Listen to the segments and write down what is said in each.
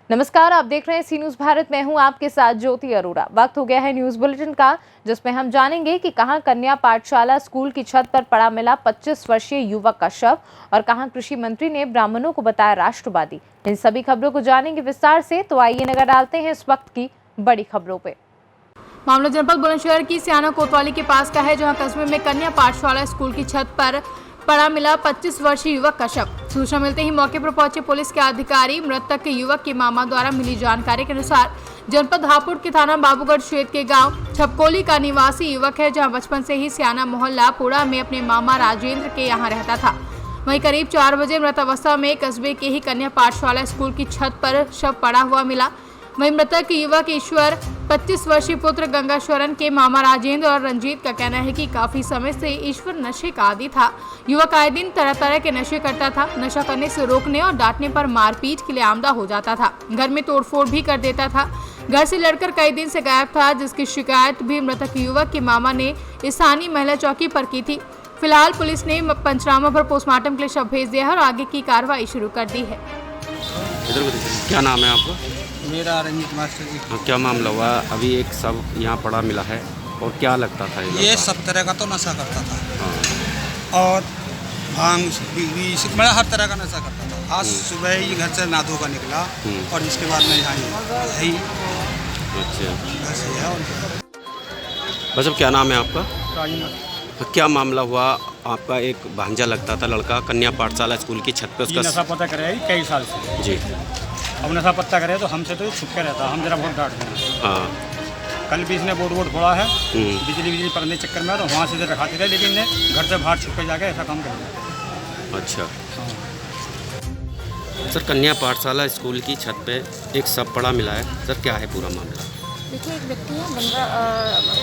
नमस्कार, आप देख रहे हैं सी न्यूज भारत। मैं हूं आपके साथ ज्योति अरोड़ा। वक्त हो गया है न्यूज बुलेटिन का, जिसमें हम जानेंगे कि कहां कन्या पाठशाला स्कूल की छत पर पड़ा मिला 25 वर्षीय युवक का शव और कहां कृषि मंत्री ने ब्राह्मणों को बताया राष्ट्रवादी। इन सभी खबरों को जानेंगे विस्तार से, तो आइए नजर डालते हैं इस वक्त की बड़ी खबरों पे। मामला जनपद बुलंदशहर की सियाना कोतवाली के पास का है, जहां कस्बे में कन्या पाठशाला स्कूल की छत पर पड़ा मिला 25 वर्षीय युवक का शव। सूचना मिलते ही मौके पर पहुंचे पुलिस के अधिकारी मृतक के युवक के मामा द्वारा मिली जानकारी के अनुसार जनपद हापुड़ के थाना बाबूगढ़ क्षेत्र के गांव छपकोली का निवासी युवक है, जहां बचपन से ही सियाना मोहल्ला पुड़ा में अपने मामा राजेंद्र के यहां रहता था। वहीं करीब 4 बजे मृत अवस्था में कस्बे के ही कन्या पाठशाला स्कूल की छत पर शव पड़ा हुआ मिला। वहीं मृतक युवक ईश्वर 25 वर्षीय पुत्र गंगाश्वरन के मामा राजेंद्र और रंजीत का कहना है कि काफी समय से ईश्वर नशे का आदी था। युवक आए दिन तरह तरह के नशे करता था। नशा करने से रोकने और डांटने पर मारपीट के लिए आमदा हो जाता था। घर में तोड़फोड़ भी कर देता था। घर से लड़कर कई दिन से गायब था, जिसकी शिकायत भी मृतक युवक की मामा ने स्थानीय महिला चौकी पर की थी। फिलहाल पुलिस ने पंचनामा पर पोस्टमार्टम के लिए शव भेज दिया है और आगे की कार्रवाई शुरू कर दी है। क्या नाम है आपका? मेरा रंजीत मास्टर जी। क्या मामला हुआ? अभी एक सब यहाँ पड़ा मिला है और क्या लगता था ये सब तरह का तो नशा करता था। हाँ। और भांग बीड़ी मतलब हर तरह का नशा करता था। आज सुबह ही घर से नाधो का निकला और इसके बाद में यहाँ यही अच्छा बस ये है। और बस अब क्या नाम है आपका? राजू। क्या मामला हुआ? आपका एक भांजा लगता था लड़का कन्या पाठशाला स्कूल की छत पे ये उसका नशा पता करे कई साल से। जी। अब नशा पत्ता करे तो हमसे तो छुप के रहता, हम जरा बहुत डांटते हैं। हाँ। कल भी इसने बोर्ड फोड़ा है बिजली पकड़ने चक्कर में, तो वहाँ से इधर रखाते रहे, लेकिन ने घर से बाहर छुप के जाके ऐसा काम कर दिया। अच्छा सर, कन्या पाठशाला स्कूल की छत पे एक सब पड़ा मिला है सर, क्या है पूरा मामला? देखिए, एक व्यक्ति है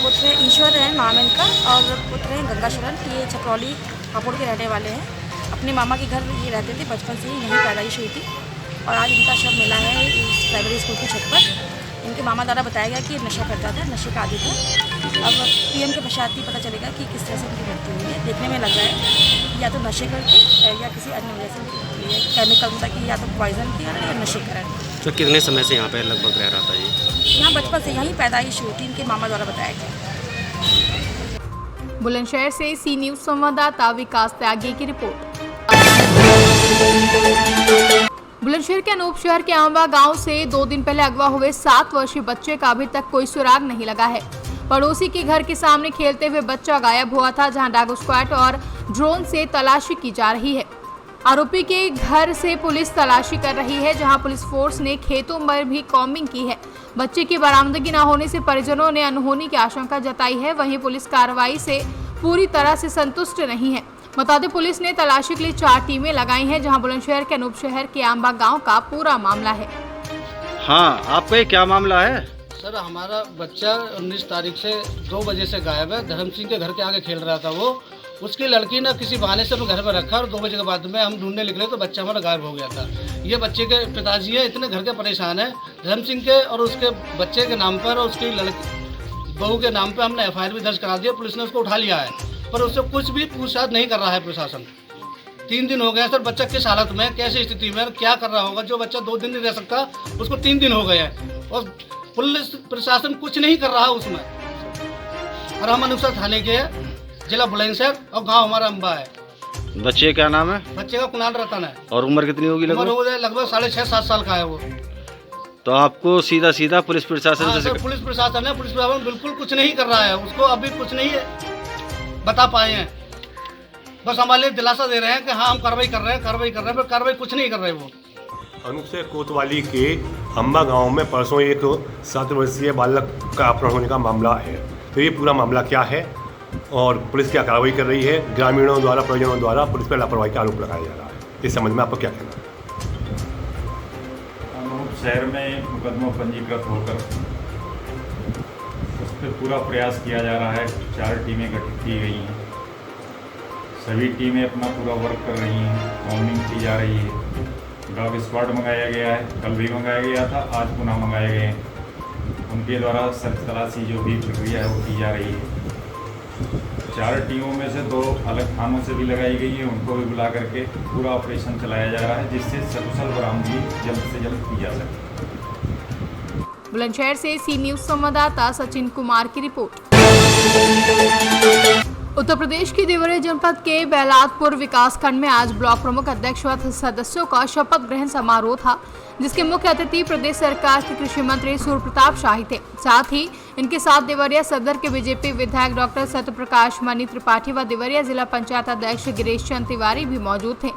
पुत्र है ईश्वर है नाम इनका, और पुत्र है गंगाशरण। ये छपरौली हापुड़ के रहने वाले हैं। अपने मामा के घर ये रहते थे, बचपन से ही यहीं पैदाइश हुई थी और आज इनका शव मिला है इस प्राइमरी स्कूल की छत पर। इनके मामा द्वारा बताया गया कि नशा करता था, नशे का आदी था। अब पीएम के पश्चात ही पता चलेगा कि किस तरह से इनकी मृत्यु हुई है। देखने में लग रहा है या तो नशे करके या किसी अन्य वजह से केमिकल मतलब कि या तो पॉइजन की या नशे कारण। तो कितने समय से यहाँ पे लगभग रह रहा था ये? यहाँ बचपन से यहीं पैदाइश हुई थी, इनके मामा द्वारा बताया गया। बुलंदशहर से सी न्यूज संवाददाता विकास त्यागी की रिपोर्ट। बुलंदशहर के अनूप शहर के आंबा गांव से 2 दिन पहले अगवा हुए 7 वर्षीय बच्चे का अभी तक कोई सुराग नहीं लगा है। पड़ोसी के घर के सामने खेलते हुए बच्चा गायब हुआ था, जहां डॉग स्क्वाड और ड्रोन से तलाशी की जा रही है। आरोपी के घर से पुलिस तलाशी कर रही है, जहां पुलिस फोर्स ने खेतों में भी कॉम्बिंग की है। बच्चे की बरामदगी न होने से परिजनों ने अनहोनी की आशंका जताई है। वहीं पुलिस कार्रवाई से पूरी तरह से संतुष्ट नहीं है। बता दें, पुलिस ने तलाशी के लिए 4 टीमें लगाई हैं, जहां बुलंदशहर के अनूप शहर के आंबा गांव का पूरा मामला है। हाँ, आपका ये क्या मामला है? सर, हमारा बच्चा 19 तारीख से 2 बजे से गायब है। धर्म सिंह के घर के आगे खेल रहा था वो। उसकी लड़की ने किसी बहाने से अपने घर में रखा और 2 बजे के बाद में हम ढूंढने निकले तो बच्चा हमारा गायब हो गया था। ये बच्चे के पिताजी हैं, इतने घर के परेशान हैं। धर्म सिंह के और उसके बच्चे के नाम पर और उसकी लड़की बहू के नाम पर हमने FIR भी दर्ज करा दिया। पुलिस ने उसको उठा लिया है, पर उससे कुछ भी पूछताछ नहीं कर रहा है प्रशासन। 3 दिन हो गए सर, बच्चा किस हालत में, कैसी स्थिति में, क्या कर रहा होगा? जो बच्चा 2 दिन नहीं रह सकता, उसको 3 दिन हो गए हैं और पुलिस प्रशासन कुछ नहीं कर रहा उसमें। और हम अनुसार थाने के जिला बुलंदशहर और गांव हमारा अंबा है। बच्चे का नाम है? बच्चे का कुणाल रतन है। और उम्र कितनी होगी? लगभग 6.5-7 साल का है वो। तो आपको सीधा पुलिस प्रशासन से? पुलिस प्रशासन है, पुलिस प्रशासन बिल्कुल कुछ नहीं कर रहा है। उसको अभी कुछ नहीं बता पाए हैं। बस हमारे दिलासा दे रहे हैं कि हाँ हम कार्रवाई कर रहे हैं, पर कार्रवाई कुछ नहीं कर रहे वो। अनूप शहर कोतवाली के अम्बा गांव में परसों एक 7 वर्षीय बालक का अपहरण होने का मामला है। तो ये पूरा मामला क्या है और पुलिस क्या कार्रवाई कर रही है? ग्रामीणों द्वारा, परिजनों द्वारा पुलिस पर लापरवाही का आरोप लगाया जा रहा है। इस संबंध में आपको क्या कहना है? अनूप शहर में मुकदमा पंजीकृत होकर उस पर पूरा प्रयास किया जा रहा है। 4 टीमें गठित की गई हैं। सभी टीमें अपना पूरा वर्क कर रही हैं, कॉम्बिंग की जा रही है। डॉग स्क्वाड मंगाया गया है, कल भी मंगाया गया था, आज पुनः मंगाए गए हैं। उनके द्वारा सर्च तलाशी जो भी प्रक्रिया है वो की जा रही है। 4 टीमों में से 2 अलग थानों से भी लगाई गई है, उनको भी बुला करके पूरा ऑपरेशन चलाया जा रहा है, जिससे सकुशल बरामदगी जल्द से जल्द की जा सके। बुलंदशहर से सी न्यूज संवाददाता सचिन कुमार की रिपोर्ट। उत्तर प्रदेश की देवरिया जनपद के बेलादपुर विकास खंड में आज ब्लॉक प्रमुख अध्यक्ष व सदस्यों का शपथ ग्रहण समारोह था, जिसके मुख्य अतिथि प्रदेश सरकार के कृषि मंत्री सूर्य प्रताप शाही थे। साथ ही इनके साथ देवरिया सदर के बीजेपी विधायक डॉक्टर सत्यप्रकाश मणि त्रिपाठी व देवरिया जिला पंचायत अध्यक्ष गिरीश चंद तिवारी भी मौजूद थे।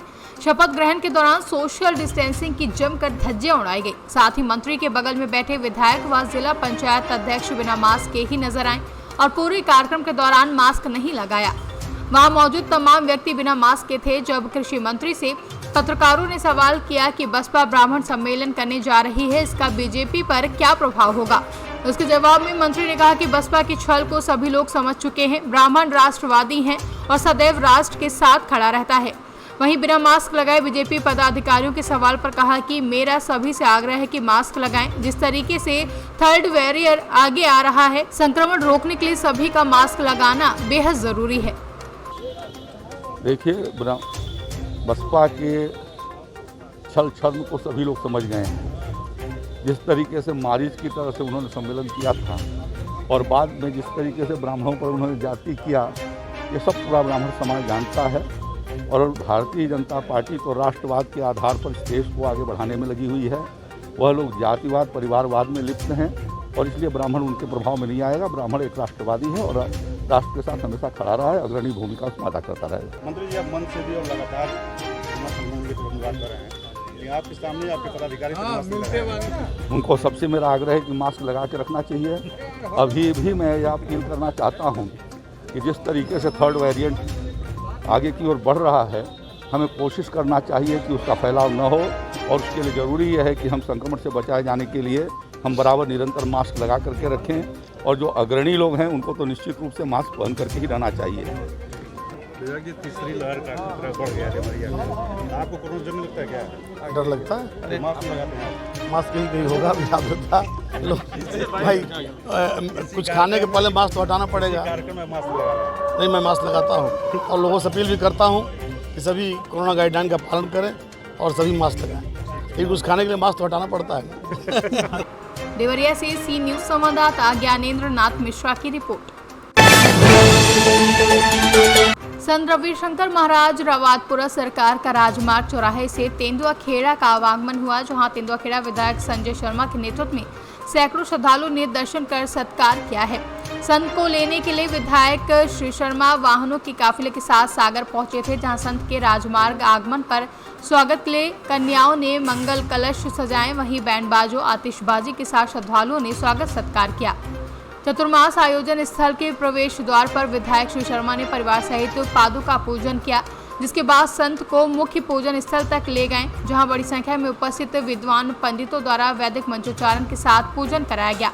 शपथ ग्रहण के दौरान सोशल डिस्टेंसिंग की जमकर धज्जियां उड़ाई गई। साथ ही मंत्री के बगल में बैठे विधायक व जिला पंचायत अध्यक्ष बिना मास्क के ही नजर आए और पूरे कार्यक्रम के दौरान मास्क नहीं लगाया। वहां मौजूद तमाम व्यक्ति बिना मास्क के थे। जब कृषि मंत्री से पत्रकारों ने सवाल किया कि बसपा ब्राह्मण सम्मेलन करने जा रही है, इसका बीजेपी पर क्या प्रभाव होगा, उसके जवाब में मंत्री ने कहा कि बसपा की छल को सभी लोग समझ चुके हैं। ब्राह्मण राष्ट्रवादी हैं और सदैव राष्ट्र के साथ खड़ा रहता है। वहीं बिना मास्क लगाए बीजेपी पदाधिकारियों के सवाल पर कहा कि मेरा सभी से आग्रह है कि मास्क लगाएं। जिस तरीके से थर्ड वेरिएंट आगे आ रहा है, संक्रमण रोकने के लिए सभी का मास्क लगाना बेहद जरूरी है। देखिए, बसपा के छल छद्म को सभी लोग समझ गए हैं। जिस तरीके से मारीच की तरह से उन्होंने सम्मेलन किया था और बाद में जिस तरीके से ब्राह्मणों पर उन्होंने जाति किया, ये सब पूरा ब्राह्मण समाज जानता है। और भारतीय जनता पार्टी तो राष्ट्रवाद के आधार पर इस देश को आगे बढ़ाने में लगी हुई है। वह लोग जातिवाद परिवारवाद में लिप्त हैं और इसलिए ब्राह्मण उनके प्रभाव में नहीं आएगा। ब्राह्मण एक राष्ट्रवादी है और राष्ट्र के साथ हमेशा खड़ा रहा है, अग्रणी भूमिका उसमें अदा करता रहेगा। मंत्री जी, आप मन से भी और लगातार बात कर रहे हैं, आपके सामने आपके पदाधिकारी उनको सबसे मेरा आग्रह है कि मास्क लगा के रखना चाहिए। अभी भी मैं यह अपील करना चाहता हूँ कि जिस तरीके से थर्ड वेरिएंट आगे की ओर बढ़ रहा है, हमें कोशिश करना चाहिए कि उसका फैलाव न हो और उसके लिए ज़रूरी यह है कि हम संक्रमण से बचाए जाने के लिए हम बराबर निरंतर मास्क लगा करके रखें और जो अग्रणी लोग हैं उनको तो निश्चित रूप से मास्क पहन करके ही रहना चाहिए। तीसरी लहर का खतरा बढ़ गया है, आपको कोरोना जन लगता है क्या? डर लगता है। अरे मास्क लगाते हैं, मास्क नहीं होगा भाई, कुछ खाने के पहले मास्क तो हटाना पड़ेगा। कार्यक्रम में मास्क लगा नहीं, मैं मास्क लगाता हूँ और लोगों से अपील भी करता हूँ कि सभी कोरोना गाइडलाइन का पालन करें और सभी मास्क लगाएं। लेकिन कुछ खाने के लिए मास्क तो हटाना पड़ता है। देवरिया से सी न्यूज संवाददाता ज्ञानेंद्र नाथ मिश्रा की रिपोर्ट। संत रविशंकर महाराज रवादपुरा सरकार का राजमार्ग चौराहे से तेंदुआ खेड़ा का आवागमन हुआ, जहां तेंदुआ खेड़ा विधायक संजय शर्मा के नेतृत्व में सैकड़ों श्रद्धालुओं ने दर्शन कर सत्कार किया है। संत को लेने के लिए विधायक श्री शर्मा वाहनों के काफिले के साथ सागर पहुंचे थे, जहां संत के राजमार्ग आगमन पर स्वागत के लिए कन्याओं ने मंगल कलश सजाए। वहीं बैंड बाजों आतिशबाजी के साथ श्रद्धालुओं ने स्वागत सत्कार किया। चतुर्मास आयोजन स्थल के प्रवेश द्वार पर विधायक श्री शर्मा ने परिवार सहित पादुका पूजन किया, जिसके बाद संत को मुख्य पूजन स्थल तक ले गए, जहां बड़ी संख्या में उपस्थित विद्वान पंडितों द्वारा वैदिक मंत्रोच्चारण के साथ पूजन कराया गया।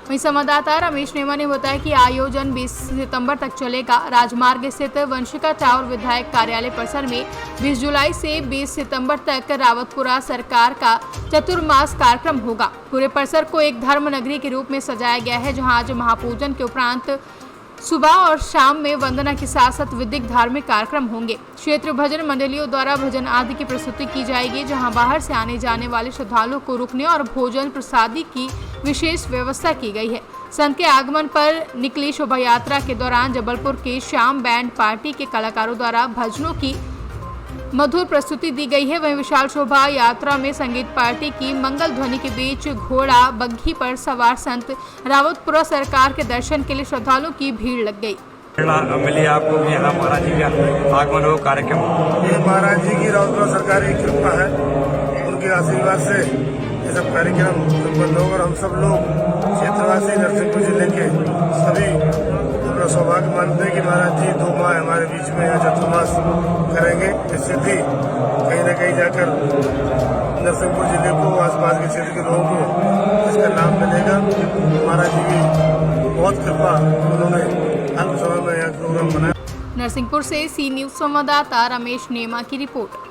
वहीं संवाददाता रमेश नेमा ने बताया कि आयोजन 20 सितंबर तक चलेगा। राजमार्ग स्थित वंशिका टावर विधायक कार्यालय परिसर में 20 जुलाई से 20 सितंबर तक रावतपुरा सरकार का चतुर्मास कार्यक्रम होगा। पूरे परिसर को एक धर्म नगरी के रूप में सजाया गया है, जहां आज महापूजन के उपरांत सुबह और शाम में वंदना के साथ साथ विधिक धार्मिक कार्यक्रम होंगे। क्षेत्रीय भजन मंडलियों द्वारा भजन आदि की प्रस्तुति की जाएगी, जहां बाहर से आने जाने वाले श्रद्धालुओं को रुकने और भोजन प्रसादी की विशेष व्यवस्था की गई है। संत के आगमन पर निकली शोभा यात्रा के दौरान जबलपुर के श्याम बैंड पार्टी के कलाकारों द्वारा भजनों की मधुर प्रस्तुति दी गई है। वहीं विशाल शोभा यात्रा में संगीत पार्टी की मंगल ध्वनि के बीच घोड़ा बग्घी पर सवार संत रावतपुरा सरकार के दर्शन के लिए श्रद्धालुओं की भीड़ लग गई। मिली आपको भी यहाँ महाराज जी का आगमन हो कार्यक्रम। ये महाराज जी की रावतपुरा सरकार की कृपा है, उनके आशीर्वाद से ये सब कार्यक्रम संपन्न हो और हम सब लोग क्षेत्रवासी नरसिंहपुर जिले के सभी अपना सौभाग्य मानते हैं कि महाराज जी 2 माह हमारे बीच में यहाँ चतुर्मास करेंगे। इससे भी कहीं न कहीं जाकर नरसिंहपुर जिले को, आसपास के क्षेत्र के लोगों को इसका लाभ मिलेगा। महाराज जी की बहुत कृपा, उन्होंने अल्प समय में यहाँ प्रोग्राम बनाया। नरसिंहपुर से सी न्यूज संवाददाता रमेश नेमा की रिपोर्ट।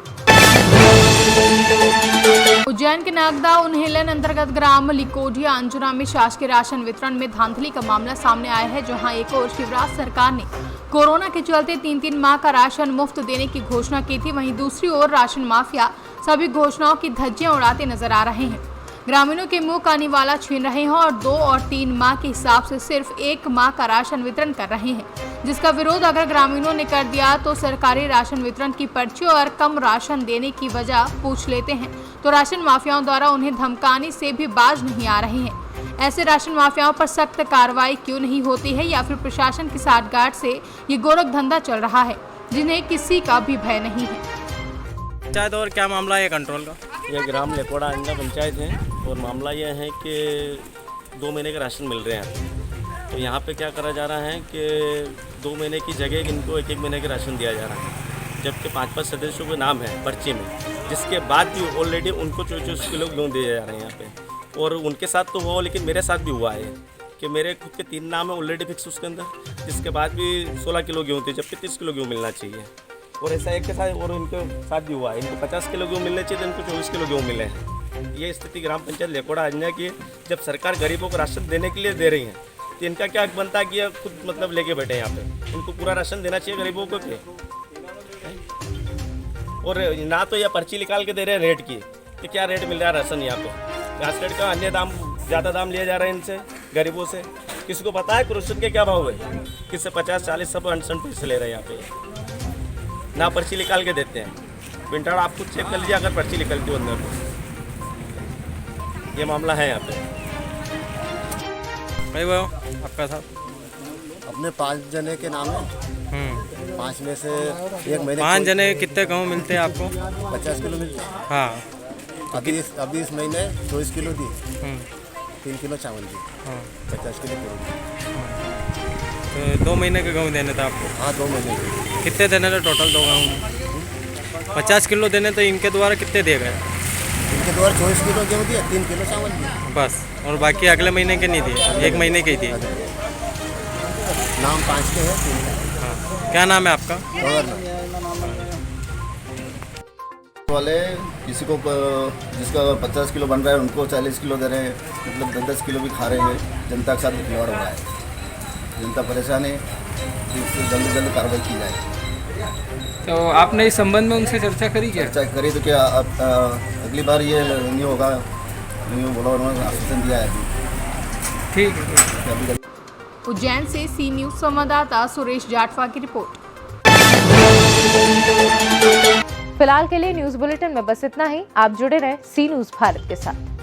उज्जैन के नागदा उन्हेलन अंतर्गत ग्राम लिकोडिया अंजुना में शासकीय राशन वितरण में धांधली का मामला सामने आया है, जहां एक ओर शिवराज सरकार ने कोरोना के चलते 3-3 माह का राशन मुफ्त देने की घोषणा की थी, वहीं दूसरी ओर राशन माफिया सभी घोषणाओं की धज्जियां उड़ाते नजर आ रहे हैं। ग्रामीणों के मुंह का निवाला छीन रहे हैं और 2 और 3 माह के हिसाब से सिर्फ 1 माह का राशन वितरण कर रहे हैं, जिसका विरोध अगर ग्रामीणों ने कर दिया तो सरकारी राशन वितरण की पर्ची और कम राशन देने की वजह पूछ लेते हैं तो राशन माफियाओं द्वारा उन्हें धमकाने से भी बाज नहीं आ रहे हैं। ऐसे राशन माफियाओं पर सख्त कार्रवाई क्यों नहीं होती है, या फिर प्रशासन की साठगांठ से ये गोरख धंधा चल रहा है जिन्हें किसी का भी भय नहीं है। पंचायत और क्या मामला है कंट्रोल का? ये ग्राम लेकोड़ा अंगा पंचायत है और मामला यह है कि 2 महीने का राशन मिल रहे हैं। तो यहाँ पे क्या करा जा रहा है कि 2 महीने की जगह इनको 1-1 महीने का राशन दिया जा रहा है, जबकि 5-5 सदस्यों के नाम है पर्ची में, जिसके बाद भी ऑलरेडी उनको 24 किलो गेहूँ दिए जा रहे हैं यहाँ पे। और उनके साथ तो हुआ, लेकिन मेरे साथ भी हुआ है कि मेरे खुद के 3 नाम है ऑलरेडी फिक्स उसके अंदर, जिसके बाद भी 16 किलो गेहूँ थे, जबकि 30 किलो गेहूँ मिलना चाहिए। और ऐसा एक के साथ और इनके साथ भी हुआ है, इनको 50 किलो गेहूँ मिलने चाहिए, तो इनको 24 किलो गेहूँ मिले हैं। ये स्थिति ग्राम पंचायत लेकोड़ा अंजा की, जब सरकार गरीबों को राशन देने के लिए दे रही है तो इनका क्या हक बनता है कि ये खुद मतलब लेके बैठे यहाँ पे, इनको पूरा राशन देना चाहिए गरीबों को के। और ना तो यह पर्ची निकाल के दे रहे हैं रेट की, कि क्या रेट मिल रहा है राशन यहाँ पे, घास रेट का अन्य दाम ज़्यादा दाम लिया जा रहा है इनसे गरीबों से। किसी को पता है क्रोशन के क्या भाव है, किससे 50-40 सब 100 पैसे ले रहे हैं यहाँ पे, ना पर्ची निकाल के देते हैं। विंटर आप खुद चेक कर लीजिए अगर पर्ची निकलती हो अंदर तो। ये मामला है यहाँ पे। भाई वो आपका साहब अपने 5 जने के नाम है, 5 में से 1 महीने 5 जने कितने गेहूँ मिलते हैं आपको? 50 किलो मिलते हैं। हाँ, अभी इस महीने 24 किलो दी, 3 किलो चावल दी, 50 किलो तो 2 महीने के गेहूँ देने थे आपको? हाँ, 2 महीने के। कितने देने थे टोटल 2 गेहूँ? 50 किलो देने तो इनके द्वारा कितने दिए गए? इनके द्वारा 24 किलो गेहूँ दिया, 3 किलो चावल दिया बस, और बाकी अगले महीने के नहीं दिए, 1 महीने के ही दिए। नाम 5 के है, 3 के। हाँ, क्या नाम है आपका? वाले किसी को जिसका 50 किलो बन रहा है उनको 40 किलो दे रहे हैं, मतलब 10-10 किलो भी खा रहे हैं। जनता के साथ खिलवाड़ हो रहा है, जनता परेशान है, इससे जल्द से जल्द कार्रवाई की जाए। तो आपने इस संबंध में उनसे चर्चा करी क्या? चर्चा करी तो क्या अगली बार ये नहीं होगा, नहीं बोला, उन्होंने आश्वासन दिया है अभी। ठीक है। उज्जैन से सी न्यूज़ संवाददाता सुरेश जाटवा की रिपोर्ट। फिलहाल के लिए न्यूज बुलेटिन में बस इतना ही। आप जुड़े रहें सी न्यूज़ भारत के साथ।